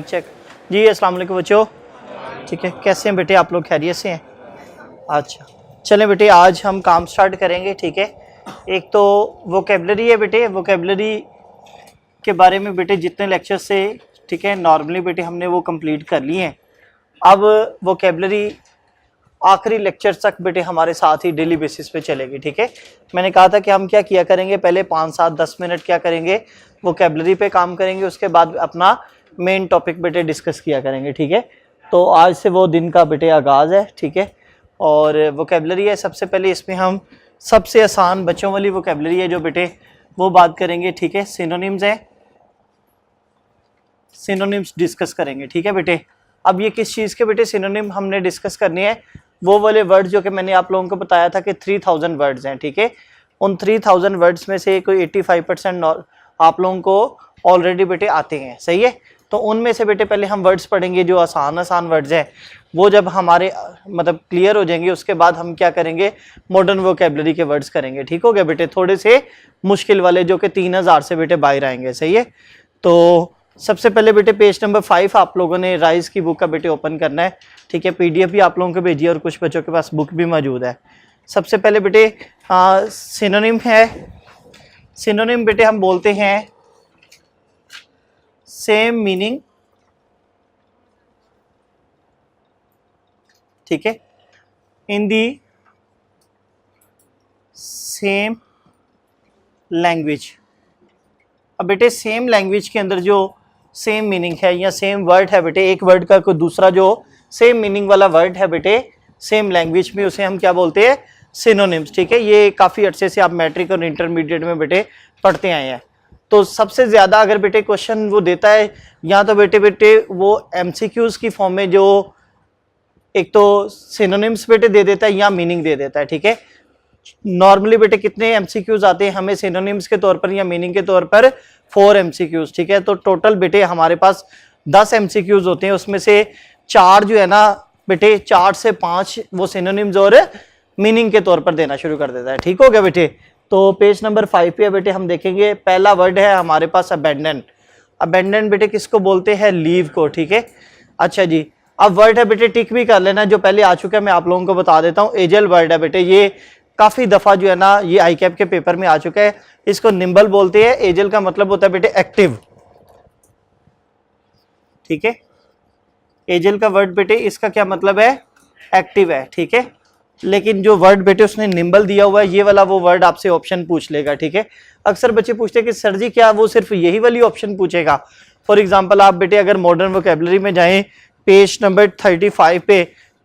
Check जी। अस्सलाम वालेकुम बच्चों, ठीक है, कैसे हैं बेटे आप लोग, खैरियत से हैं? अच्छा चलें बेटे, आज हम काम स्टार्ट करेंगे, ठीक है। एक तो वोकेबलरी है बेटे, वोकेबलरी के बारे में बेटे जितने लेक्चर से, ठीक है, नॉर्मली बेटे हमने वो कंप्लीट कर लिए हैं। अब वोकेबलरी आखिरी लेक्चर तक बेटे हमारे साथ ही डेली बेसिस पे चलेगी, ठीक है। मैंने कहा था कि हम क्या किया करेंगे, पहले 5, 7, 10 मिनट क्या करेंगे, वोकेबलरी पे काम करेंगे, उसके बाद अपना मेन टॉपिक बेटे डिस्कस किया करेंगे, ठीक है। तो आज से वो दिन का बेटे आगाज़ है, ठीक है। और वोकेबलरी है, सबसे पहले इसमें हम सबसे आसान बच्चों वाली वोकेबलरी है जो बेटे वो बात करेंगे, ठीक है। सिनोनिम्स हैं, सिनोनिम्स डिस्कस करेंगे, ठीक है बेटे। अब ये किस चीज़ के बेटे सिनोनिम हमने डिस्कस करनी है, वो वाले वर्ड्स जो कि मैंने आप लोगों को बताया था कि 3000 वर्ड्स हैं, ठीक है। उन 3000 वर्ड्स में से कोई 85% आप लोगों को ऑलरेडी बेटे आते हैं, सही है। तो उनमें से बेटे पहले हम वर्ड्स पढ़ेंगे जो आसान आसान वर्ड्स हैं, वो जब हमारे मतलब क्लियर हो जाएंगे उसके बाद हम क्या करेंगे, मॉडर्न वोकेबलरी के वर्ड्स करेंगे, ठीक हो गया बेटे। थोड़े से मुश्किल वाले जो कि 3000 से बेटे बाहर आएंगे, सही है। तो सबसे पहले बेटे पेज नंबर 5 आप लोगों ने राइज की बुक का बेटे ओपन करना है, ठीक है। PDF भी आप लोगों को भेजी है और कुछ बच्चों के पास बुक भी मौजूद है। सबसे पहले बेटे सिनोनिम है, सिनोनिम बेटे हम बोलते हैं सेम मीनिंग, ठीक है, इन दी सेम लैंग्वेज। अब बेटे सेम लैंग्वेज के अंदर जो सेम मीनिंग है या सेम वर्ड है बेटे, एक वर्ड का कोई दूसरा जो सेम मीनिंग वाला वर्ड है बेटे सेम लैंग्वेज में, उसे हम क्या बोलते हैं, सिनोनिम्स, ठीक है। ये काफ़ी अर्से से आप मैट्रिक और इंटरमीडिएट में बेटे पढ़ते आए हैं। तो सबसे ज़्यादा अगर बेटे क्वेश्चन वो देता है या तो बेटे वो MCQs की फॉर्म में जो एक तो सिनोनिम्स बेटे दे देता है या मीनिंग दे देता है, ठीक है। नॉर्मली बेटे कितने MCQs आते हैं हमें सिनोनिम्स के तौर पर या मीनिंग के तौर पर, 4 MCQs, ठीक है। तो टोटल बेटे हमारे पास 10 MCQs होते हैं, उसमें से 4 जो है ना बेटे 4 से 5 वो सिनोनिम्स और मीनिंग के तौर पर देना शुरू कर देता है, ठीक हो गया बेटे। तो पेज नंबर 5 पे बेटे हम देखेंगे, पहला वर्ड है हमारे पास अबेंडन। अबेंडन बेटे किसको बोलते हैं, लीव को, ठीक है। अच्छा जी, अब वर्ड है बेटे टिक भी कर लेना, जो पहले आ चुका है मैं आप लोगों को बता देता हूँ। एजल वर्ड है बेटे, ये काफ़ी दफ़ा जो है ना ये ICAP के पेपर में आ चुका है। इसको निम्बल बोलते हैं। एजल का मतलब होता है बेटे एक्टिव, ठीक है। एजल का वर्ड बेटे इसका क्या मतलब है, एक्टिव है, ठीक है। लेकिन जो वर्ड बेटे उसने निम्बल दिया हुआ है, ये वाला वो वर्ड आपसे ऑप्शन पूछ लेगा, ठीक है। अक्सर बच्चे पूछते हैं कि सर जी क्या वो सिर्फ यही वाली ऑप्शन पूछेगा। फॉर एग्जांपल आप बेटे अगर मॉडर्न वोकेबलरी में जाएं पेज नंबर 35 पे,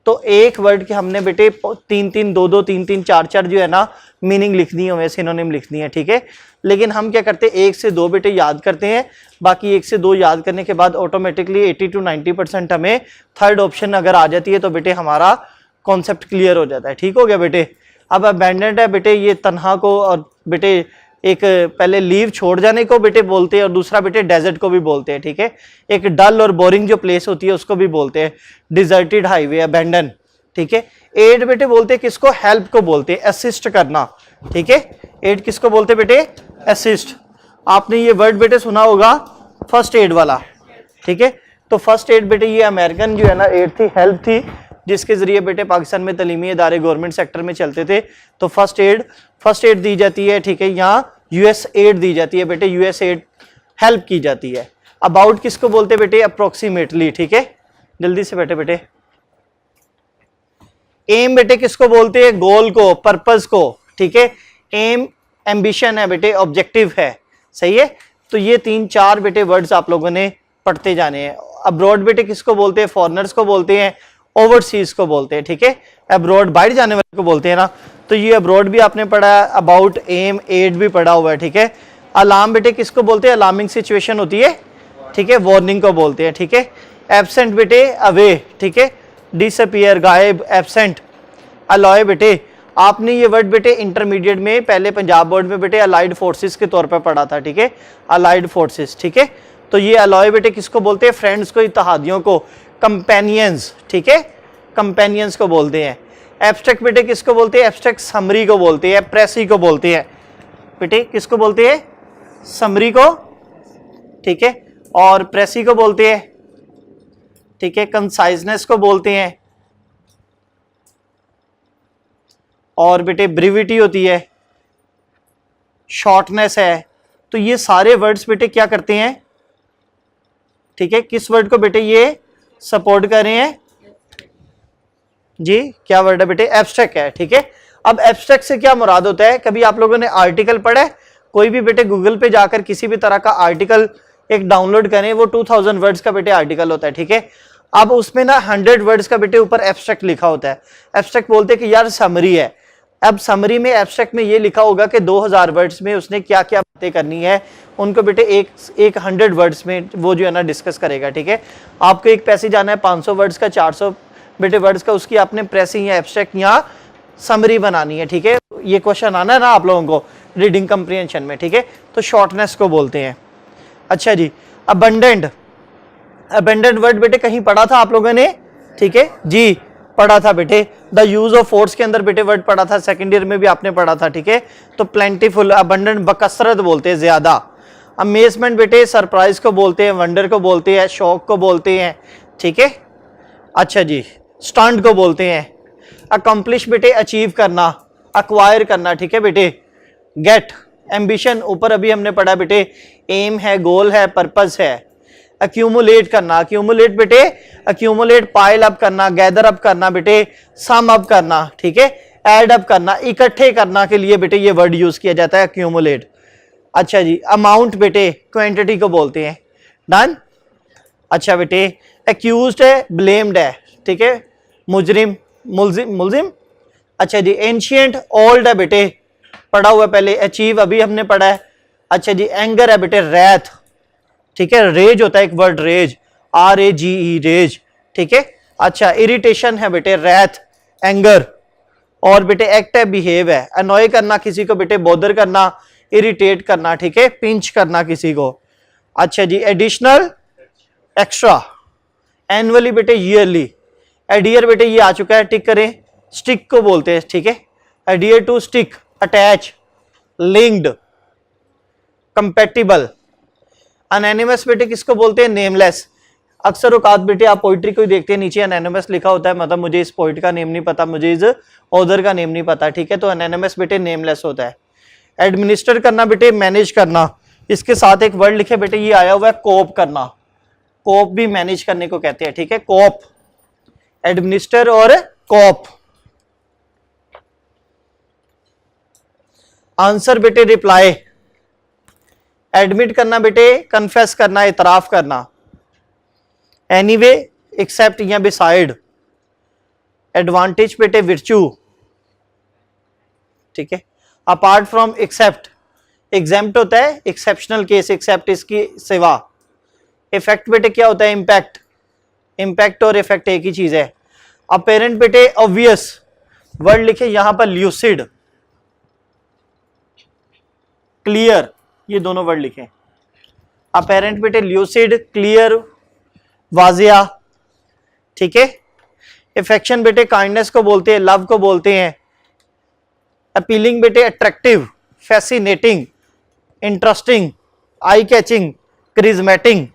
तो एक वर्ड के हमने बेटे 3-3, 2-2, 3-3, 4-4 जो है ना मीनिंग लिखनी है, हमें सिनोनिम लिखनी है, ठीक है। लेकिन हम क्या करते हैं, 1 से 2 बेटे याद करते हैं, बाकी 1 से 2 याद करने के बाद ऑटोमेटिकली 80 to 90% हमें थर्ड ऑप्शन अगर आ जाती है तो बेटे हमारा कॉन्सेप्ट क्लियर हो जाता है, ठीक हो गया बेटे। अब अबैंडन्ड है बेटे, ये तन्हा को और बेटे एक पहले लीव छोड़ जाने को बेटे बोलते हैं और दूसरा बेटे डेजर्ट को भी बोलते हैं, ठीक है। एक डल और बोरिंग जो प्लेस होती है उसको भी बोलते हैं डिजर्टेड हाईवे, अबैंडन, ठीक है। एड बेटे बोलते हैं किसको, हेल्प को बोलते हैं, असिस्ट करना, ठीक है। एड किसको बोलते हैं बेटे, असिस्ट। आपने ये वर्ड बेटे सुना होगा फर्स्ट एड वाला, ठीक है। तो फर्स्ट एड बेटे ये अमेरिकन जो है ना एड थी, हेल्प थी, जिसके जरिए बेटे पाकिस्तान में तलीमी इदारे गवर्नमेंट सेक्टर में चलते थे। तो फर्स्ट एड दी जाती है, ठीक है। यहाँ US एड दी जाती है बेटे, US एड हेल्प की जाती है। अबाउट किसको बोलते हैं बेटे, अप्रोक्सीमेटली, ठीक है। जल्दी से बेटे एम बेटे किसको बोलते हैं, गोल को, पर्पस को, ठीक है। एम एम्बिशन है बेटे, ऑब्जेक्टिव है, सही है। तो ये 3-4 बेटे वर्ड्स आप लोगों ने पढ़ते जाने हैं। अब्रॉड बेटे किसको बोलते हैं, फॉरनर्स को बोलते हैं, ओवरसीज को बोलते हैं, ठीक है। अब्रॉड बाहर जाने वाले को बोलते हैं ना, तो ये अब्रॉड भी आपने पढ़ा है, अबाउट, एम, एड भी पढ़ा हुआ है, ठीक है। अलार्म बेटे किसको बोलते हैं, अलार्मिंग सिचुएशन होती है, ठीक है, वार्निंग को बोलते हैं, ठीक है। एब्सेंट बेटे अवे, ठीक है, डिसअपीयर, गायब, एब्सेंट। अलॉय बेटे आपने ये वर्ड बेटे इंटरमीडिएट में पहले पंजाब बोर्ड में बेटे अलाइड फोर्सेस के तौर पर पढ़ा था, ठीक है, अलाइड फोर्सेस, ठीक है। तो ये अलॉय बेटे किसको बोलते हैं, फ्रेंड्स को, इत्तेहादियों को, कंपेनियंस, ठीक है, कंपेनियंस को बोलते हैं। एब्स्ट्रैक्ट बेटे किसको बोलते हैं, एब्स्ट्रैक्ट समरी को बोलते हैं, प्रेसी को बोलते हैं बेटे, किसको बोलते हैं, समरी को, ठीक है, और प्रेसी को बोलते हैं ठीक है, कंसाइजनेस को बोलते हैं, और बेटे ब्रीविटी होती है, शॉर्टनेस है। तो ये सारे वर्ड्स बेटे क्या करते हैं, ठीक है, किस वर्ड को बेटे ये सपोर्ट कर रहे हैं जी, क्या वर्ड है बेटे, एब्स्ट्रैक्ट है। ठीक है, अब एब्स्ट्रैक्ट से क्या मुराद होता है, कभी आप लोगों ने आर्टिकल पढ़ा है, कोई भी बेटे गूगल पे जाकर किसी भी तरह का आर्टिकल एक डाउनलोड करें, वो 2000 वर्ड्स का बेटे आर्टिकल होता है। ठीक है, अब उसमें ना 100 वर्ड्स का बेटे ऊपर एब्स्ट्रैक्ट लिखा होता है। एब्स्ट्रैक्ट बोलते हैं कि यार समरी है। अब समरी में एब्स्ट्रैक्ट में ये लिखा होगा कि 2000 वर्ड्स में उसने क्या क्या बातें करनी है, उनको बेटे एक 100 वर्ड्स में वो जो है ना डिस्कस करेगा। ठीक है, आपको एक पैसेज आना है 500 वर्ड्स का, 400 बेटे वर्ड्स का, उसकी आपने प्रेसिंग या एब्स्ट्रैक्ट या समरी बनानी है। ठीक है, ये क्वेश्चन आना है ना आप लोगों को रीडिंग कंप्रीहेंशन में। ठीक है, तो शॉर्टनेस को बोलते हैं। अच्छा जी, अबंडेंट, अबेंडेंट वर्ड बेटे कहीं पढ़ा था आप लोगों ने, ठीक है जी, पढ़ा था बेटे। द यूज ऑफ फोर्स के अंदर बेटे वर्ड पढ़ा था, सेकंड ईयर में भी आपने पढ़ा था। ठीक है, तो प्लेंटीफुल, अबंडेंट बकसरत बोलते हैं, ज्यादा। अमेजमेंट बेटे सरप्राइज को बोलते हैं, वंडर को बोलते हैं, शॉक को बोलते हैं। ठीक है, अच्छा जी, स्टंट को बोलते हैं। अकम्प्लिश बेटे अचीव करना, अक्वायर करना। ठीक है बेटे, गेट, एम्बिशन ऊपर अभी हमने पढ़ा बेटे, एम है, गोल है, पर्पस है। अक्यूमुलेट करना, अक्यूमुलेट बेटे अक्यूमुलेट पाइल अप करना, गैदर अप करना बेटे, सम अप करना। ठीक है, एड अप करना, इकट्ठे करना के लिए बेटे ये वर्ड यूज किया जाता है अक्यूमुलेट। अच्छा जी, अमाउंट बेटे क्वांटिटी को बोलते हैं। डन। अच्छा बेटे, एक्यूज्ड है, ब्लेम्ड है। ठीक है, मुजरिम, मुलजिम, मुलजिम। अच्छा जी, एंशियंट, ओल्ड है बेटे, पढ़ा हुआ पहले। अचीव अभी हमने पढ़ा है। अच्छा जी, एंगर है बेटे, रैथ। ठीक है, रेज होता है एक वर्ड, रेज, RAGE, रेज। ठीक है, अच्छा, इरिटेशन है बेटे, रैथ, एंगर। और बेटे एक्ट है, बिहेव है, अनॉय करना किसी को बेटे, बॉदर करना, इरिटेट करना। ठीक है, पिंच करना किसी को। अच्छा जी, एडिशनल, एक्स्ट्रा। एनुअली बेटे ईयरली। एडियर बेटे ये आ चुका है, टिक करें, स्टिक को बोलते हैं। ठीक है, adhere to stick, attach, linked, compatible. Anonymous बेटे किसको बोलते हैं, नेमलेस। अक्सर औकात बेटे आप पोइट्री को ही देखते हैं, नीचे अनोनिमस लिखा होता है, मतलब मुझे इस पोइट का नेम नहीं पता, मुझे इस ऑथर का नेम नहीं पता। ठीक है, तो अनोनिमस बेटे नेमलेस होता है। एडमिनिस्टर करना बेटे, मैनेज करना। इसके साथ एक वर्ड लिखे बेटे, ये आया हुआ है कोप करना। कोप भी मैनेज करने को कहते हैं। ठीक है, कोप, एडमिनिस्टर और कोप। आंसर बेटे रिप्लाई। एडमिट करना बेटे, कन्फेस करना, इतराफ करना। एनीवे, एक्सेप्ट या बिसाइड। एडवांटेज बेटे विर्चू। ठीक है, अपार्ट फ्रॉम, एक्सेप्ट, एग्जेम्प्ट होता है एक्सेप्शनल केस, एक्सेप्ट इसकी सिवा। इफेक्ट बेटे क्या होता है, इंपैक्ट। इंपैक्ट और इफेक्ट एक ही चीज है। अपेरेंट बेटे ऑब्वियस, वर्ड लिखे यहां पर ल्यूसिड, क्लियर, ये दोनों वर्ड लिखे। अपेरेंट बेटे ल्यूसिड, क्लियर, वाजिया। ठीक है, इफेक्शन बेटे काइंडनेस को बोलते हैं, लव को बोलते हैं। अपीलिंग बेटे attractive, fascinating, interesting, eye catching, क्रिज्मेटिंग।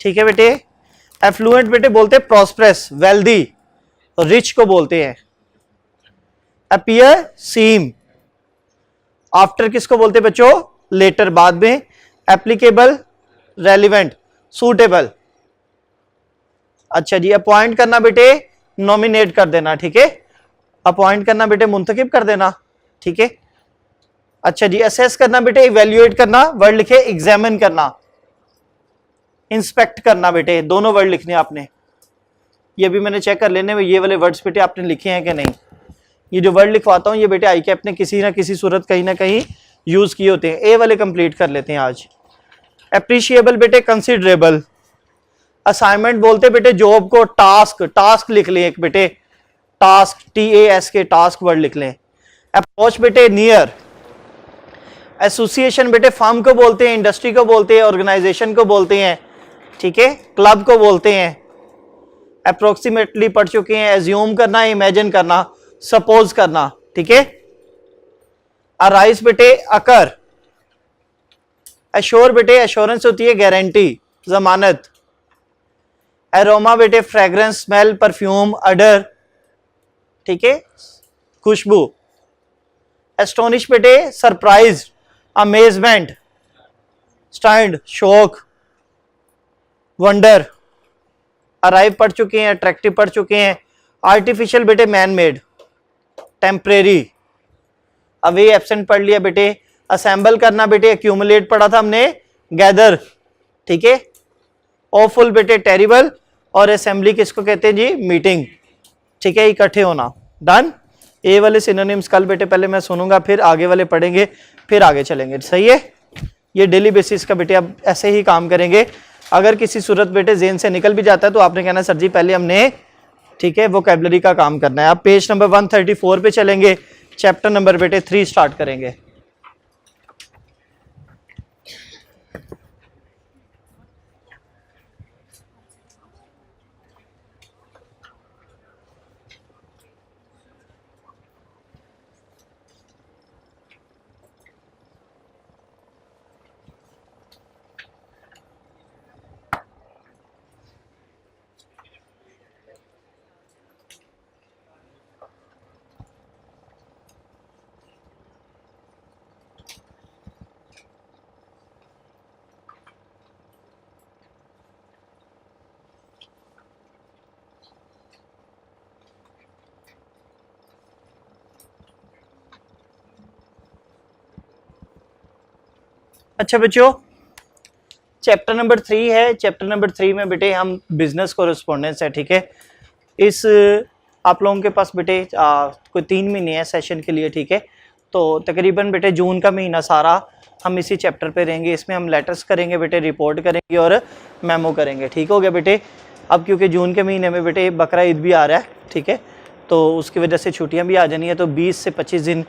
ठीक है बेटे, एफ्लुएंट बेटे बोलते हैं प्रॉस्परस, वेल्दी, रिच को बोलते हैं। अपीयर, सीम। आफ्टर किसको बोलते हैं बच्चों, लेटर, बाद में। Applicable, relevant, suitable. अच्छा जी, अपॉइंट करना बेटे, नॉमिनेट कर देना। ठीक है, अपॉइंट करना बेटे, मुंतखब कर देना। ठीक है, अच्छा जी, असेस करना बेटे, इवेल्युएट करना, वर्ड लिखे एग्जामिन करना। इंस्पेक्ट करना बेटे, दोनों वर्ड लिखने आपने। ये भी मैंने चेक कर लेने में ये वाले वर्ड्स बेटे आपने लिखे हैं कि नहीं। ये जो वर्ड लिखवाता हूं ये बेटे आई कैप ने किसी ना किसी सूरत कहीं ना कहीं यूज किए होते हैं। ए वाले कंप्लीट कर लेते हैं आज। एप्रिशिएबल बेटे कंसिडरेबल। असाइनमेंट बोलते बेटे जॉब को, टास्क, टास्क लिख लें एक बेटे, टास्क, TASK, टास्क वर्ड लिख लें। अप्रोच बेटे नियर। एसोसिएशन बेटे फर्म को बोलते हैं, इंडस्ट्री को बोलते हैं, ऑर्गेनाइजेशन को बोलते हैं। ठीक है, क्लब को बोलते हैं। अप्रोक्सीमेटली पढ़ चुके हैं। एज्यूम करना, इमेजिन करना, सपोज करना। ठीक है, अराइज बेटे अकर। एश्योर बेटे एश्योरेंस होती है, गारंटी। जमानत। एरोमा बेटे फ्रेग्रेंस, स्मेल, परफ्यूम, अडर, ठीक है, खुशबू। एस्टोनिश बेटे सरप्राइज, अमेजमेंट, स्टैंड शौक, वंडर। अराइव पढ़ चुके हैं, अट्रैक्टिव पढ़ चुके हैं। आर्टिफिशियल बेटे man made, temporary. Away absent पढ़ लिया बेटे। असेंबल करना बेटे एक्यूमुलेट पढ़ा था हमने, गैदर, ठीक है। ऑफुल बेटे टेरिबल, और असेंबली किसको कहते हैं जी, मीटिंग, ठीक है, इकट्ठे होना। डन। ए वाले सिनोनिम्स कल बेटे पहले मैं सुनूंगा, फिर आगे वाले पढ़ेंगे, फिर आगे चलेंगे, सही है। ये डेली बेसिस का बेटे अब ऐसे ही काम करेंगे। अगर किसी सूरत बेटे जेन से निकल भी जाता है तो आपने कहना सर जी पहले हमने, ठीक है, वोकैबुलरी का काम करना है। अब पेज नंबर 134 पे चलेंगे, चैप्टर नंबर बेटे 3 स्टार्ट करेंगे। अच्छा बच्चों, चैप्टर नंबर 3 है। चैप्टर नंबर 3 में बेटे हम बिजनेस कोरेस्पोंडेंस है, ठीक है। इस आप लोगों के पास बेटे कोई 3 महीने है सेशन के लिए, ठीक है। तो तकरीबन बेटे जून का महीना सारा हम इसी चैप्टर पे रहेंगे। इसमें हम लेटर्स करेंगे बेटे, रिपोर्ट करेंगे और मेमो करेंगे, ठीक हो गया बेटे। अब क्योंकि जून के महीने में बेटे बकरा ईद भी आ रहा है, ठीक है, तो उसकी वजह से छुट्टियां भी आ जानी है। तो 20 से 25 दिन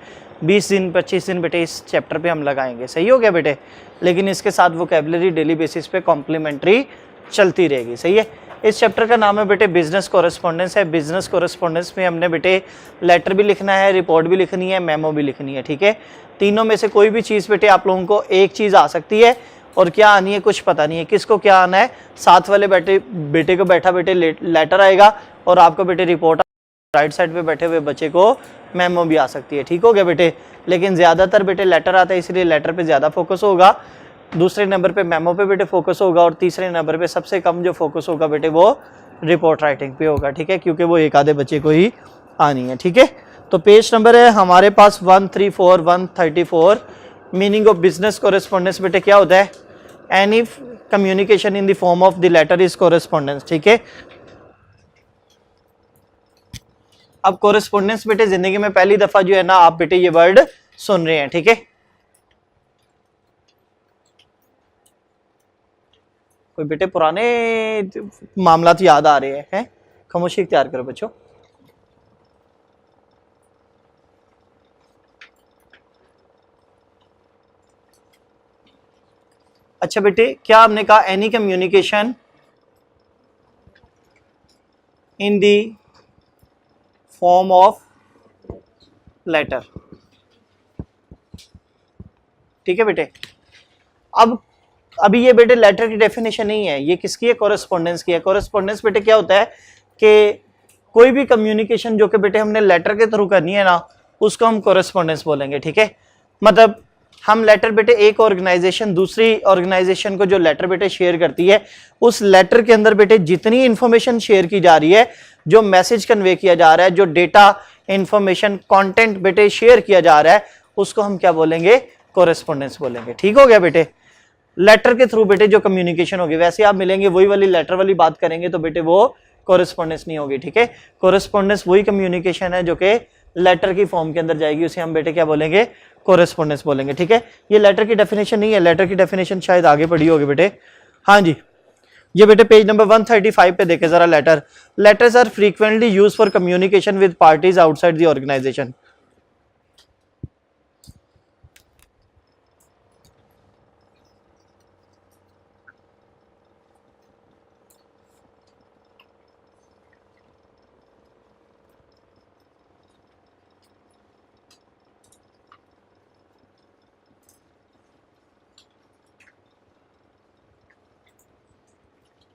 25 दिन बेटे इस चैप्टर पे हम लगाएंगे, सही हो गया बेटे। लेकिन इसके साथ वोकैबुलरी डेली बेसिस पे कॉम्प्लीमेंट्री चलती रहेगी, सही है। इस चैप्टर का नाम है बेटे बिजनेस कोरेस्पोंडेंस है। बिजनेस कोरेस्पोंडेंस में हमने बेटे लेटर भी लिखना है, रिपोर्ट भी लिखनी है, मेमो भी लिखनी है, ठीक है। तीनों में से कोई भी चीज़ बेटे आप लोगों को एक चीज़ आ सकती है और क्या आनी है कुछ पता नहीं है। किसको क्या आना है, साथ वाले बेटे को बैठा बेटे लेटर आएगा और आपको बेटे रिपोर्ट, राइट साइड पे बैठे हुए बच्चे को मेमो भी आ सकती है, ठीक हो गया बेटे। लेकिन ज़्यादातर बेटे लेटर आता है, इसलिए लेटर पे ज़्यादा फोकस होगा। दूसरे नंबर पे मेमो पे बेटे फोकस होगा, और तीसरे नंबर पे सबसे कम जो फोकस होगा बेटे वो रिपोर्ट राइटिंग पे होगा, ठीक है, क्योंकि वो एक आधे बच्चे को ही आनी है, ठीक है। तो पेज नंबर है हमारे पास 134 134। मीनिंग ऑफ बिजनेस कोरेस्पोंडेंस बेटे क्या होता है, any communication in the form of the letter is correspondence, ठीक है। अब कोरेस्पोंडेंस बेटे जिंदगी में पहली दफा जो है ना आप बेटे ये वर्ड सुन रहे हैं, ठीक है। कोई बेटे पुराने मामला याद आ रहे हैं? खामोशी इख्तियार करो बच्चों। अच्छा बेटे, क्या हमने कहा any communication in the form of letter, ठीक है बेटे। अब अभी ये बेटे लेटर की डेफिनेशन नहीं है, ये किसकी है, कोरेस्पोंडेंस की है। कोरेस्पोंडेंस बेटे क्या होता है कि कोई भी कम्युनिकेशन जो कि बेटे हमने लेटर के थ्रू करनी है ना, उसको हम कोरेस्पोंडेंस बोलेंगे, ठीक है। मतलब हम लेटर बेटे एक ऑर्गेनाइजेशन दूसरी ऑर्गेनाइजेशन को जो लेटर बेटे शेयर करती है, उस लेटर के अंदर बेटे जितनी इंफॉर्मेशन शेयर की जा रही है, जो मैसेज कन्वे किया जा रहा है, जो डेटा इंफॉर्मेशन कंटेंट बेटे शेयर किया जा रहा है, उसको हम क्या बोलेंगे, कोरेस्पोंडेंस बोलेंगे, ठीक हो गया बेटे। लेटर के थ्रू बेटे जो कम्युनिकेशन होगी, वैसे आप मिलेंगे वही वाली लेटर वाली बात करेंगे तो बेटे वो कोरेस्पोंडेंस नहीं होगी, ठीक है। कोरेस्पोंडेंस वही कम्युनिकेशन है जो कि लेटर की फॉर्म के अंदर जाएगी, उसे हम बेटे क्या बोलेंगे, कोरेस्पोंडेंस बोलेंगे, ठीक है। ये लेटर की डेफिनेशन नहीं है, लेटर की डेफिनेशन शायद आगे पढ़ी होगी बेटे। हाँ जी, ये बेटे पेज नंबर 135 पे देखे जरा। Letters are frequently use for communication with parties outside the organisation.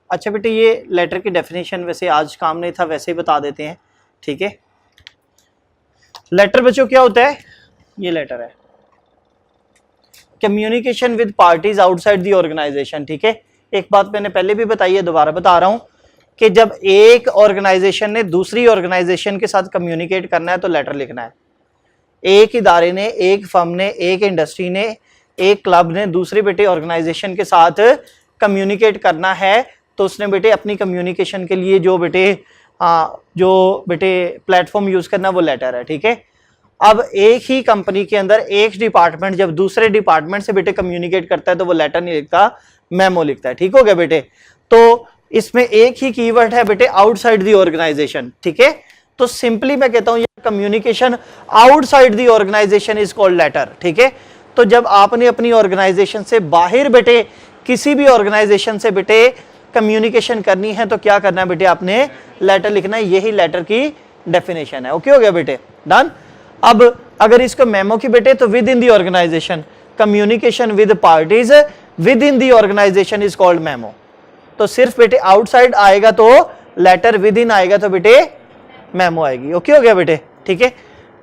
अच्छा बेटे ये लेटर की डेफिनेशन वैसे आज काम नहीं था, वैसे ही बता देते हैं, ठीक है। लेटर बच्चों क्या होता है, ये लेटर है, communication with parties outside the organisation, ठीक है। एक बात मैंने पहले भी बताई है, दोबारा बता रहा हूं कि जब एक ऑर्गेनाइजेशन ने दूसरी ऑर्गेनाइजेशन के साथ कम्युनिकेट करना है तो लेटर लिखना है। एक इदारे ने, एक फर्म ने, एक इंडस्ट्री ने, एक क्लब ने दूसरे बेटे ऑर्गेनाइजेशन के साथ कम्युनिकेट करना है तो उसने बेटे अपनी कम्युनिकेशन के लिए जो बेटे प्लेटफॉर्म यूज करना वो लेटर है, ठीक है। अब एक ही कंपनी के अंदर एक डिपार्टमेंट जब दूसरे डिपार्टमेंट से बेटे कम्युनिकेट करता है तो वो लेटर नहीं लिखता, मेमो लिखता है, ठीक हो गया बेटे। तो इसमें एक ही कीवर्ड है बेटे आउटसाइड द ऑर्गेनाइजेशन, ठीक है। तो सिंपली मैं कहता हूं ये communication outside the organisation is called letter, ठीक है। तो जब आपने अपनी ऑर्गेनाइजेशन से बाहर बेटे किसी भी ऑर्गेनाइजेशन से बेटे कम्युनिकेशन करनी है तो क्या करना है बेटे, आपने लेटर लिखना है, यही लेटर की डेफिनेशन है। ओके हो गया बेटे, डन। अब अगर इसको मेमो की बेटे तो within the organisation, communication with parties within the organisation is called memo. तो सिर्फ बेटे आउटसाइड आएगा तो लेटर, विद इन आएगा तो बेटे मेमो आएगी। ओके हो गया बेटे, ठीक है।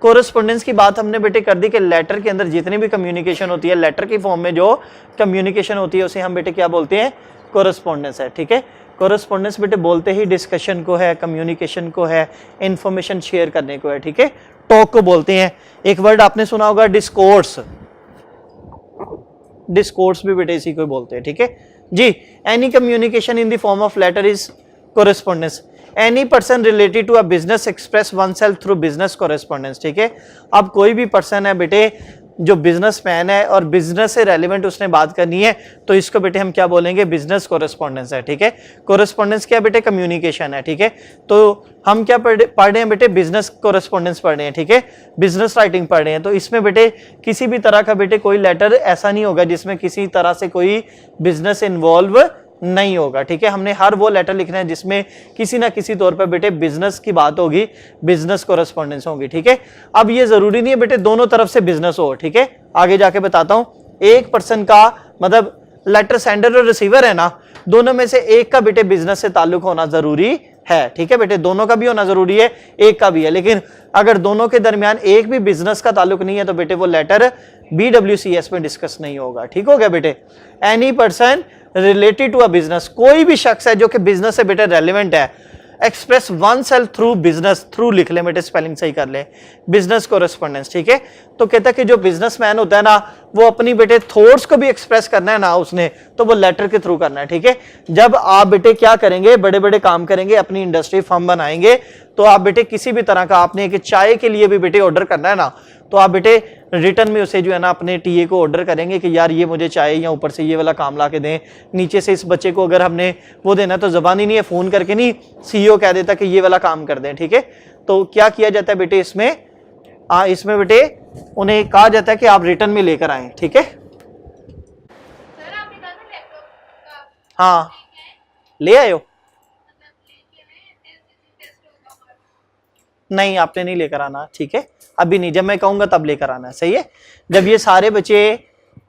कोरेस्पोंडेंस की बात हमने बेटे कर दी कि लेटर के अंदर जितनी भी कम्युनिकेशन होती है, लेटर की फॉर्म में जो कम्युनिकेशन होती है उसे हम बेटे क्या बोलते हैं, कोरेस्पोंडेंस है, ठीक है। कोरेस्पोंडेंस बेटे बोलते ही डिस्कशन को है, कम्युनिकेशन को है, इंफॉर्मेशन शेयर करने को है, ठीक है। टॉक को बोलते हैं। एक वर्ड आपने सुना होगा डिस्कोर्स, डिस्कोर्स भी बेटे इसी को बोलते हैं, ठीक है जी। Any communication in the form of letter is correspondence. Any person related to a business express one self through business correspondence, ठीक है। अब कोई भी पर्सन है बेटे जो बिजनेसमैन है और बिजनेस से रेलिवेंट उसने बात करनी है तो इसको बेटे हम क्या बोलेंगे, बिजनेस कोरेस्पोंडेंस है, ठीक है। कोरेस्पोंडेंस क्या बेटे, कम्युनिकेशन है, ठीक है। तो हम क्या पढ़ रहे हैं बेटे, बिजनेस कोरेस्पोंडेंस पढ़ रहे हैं, ठीक है, बिजनेस राइटिंग पढ़ रहे हैं। तो इसमें बेटे किसी भी तरह का बेटे कोई लेटर ऐसा नहीं होगा जिसमें किसी तरह से कोई बिजनेस इन्वॉल्व नहीं होगा, ठीक है। हमने हर वो लेटर लिखना है जिसमें किसी ना किसी तौर पर बेटे बिजनेस की बात होगी, बिजनेस कोरेस्पोंडेंस होगी, ठीक है। अब ये जरूरी नहीं है बेटे दोनों तरफ से बिजनेस हो, ठीक है, आगे जाके बताता हूं। एक पर्सन का मतलब लेटर सेंडर और रिसीवर है ना, दोनों में से एक का बेटे बिजनेस से ताल्लुक होना जरूरी है, ठीक है बेटे, दोनों का भी होना जरूरी है, एक का भी है। लेकिन अगर दोनों के दरमियान एक भी बिजनेस का ताल्लुक नहीं है तो बेटे वो लेटर BWCS में डिस्कस नहीं होगा, ठीक हो गया बेटे। Any person related to a business, कोई भी शख्स है जो कि बिजनेस से बेटे रेलिवेंट है, express one self through business, through लिख ले बेटे, स्पेलिंग सही कर ले, बिजनेस कोरेस्पोंडेंस, ठीक है। तो कहता है कि जो बिजनेसमैन होता है ना वो अपनी बेटे थॉट्स को भी एक्सप्रेस करना है ना उसने, तो वो लेटर के थ्रू करना है, ठीक है। जब आप बेटे क्या करेंगे, बड़े बड़े काम करेंगे, अपनी इंडस्ट्री फर्म बनाएंगे तो आप बेटे किसी भी तरह का आपने एक चाय के लिए भी बेटे ऑर्डर करना है ना तो आप बेटे रिटर्न में उसे जो है ना अपने टीए को ऑर्डर करेंगे कि यार ये मुझे चाय या ऊपर से ये वाला काम ला के दें, नीचे से इस बच्चे को अगर हमने वो देना तो जबानी नहीं है, फोन करके नहीं CEO कह देता कि ये वाला काम कर दें, ठीक है। तो क्या किया जाता है बेटे इसमें बेटे उन्हें कहा जाता है कि आप रिटर्न में लेकर आए, ठीक है। हाँ ले आयो, नहीं आपने नहीं लेकर आना, ठीक है, अभी नहीं, जब मैं कहूंगा तब लेकर आना, सही है। जब ये सारे बच्चे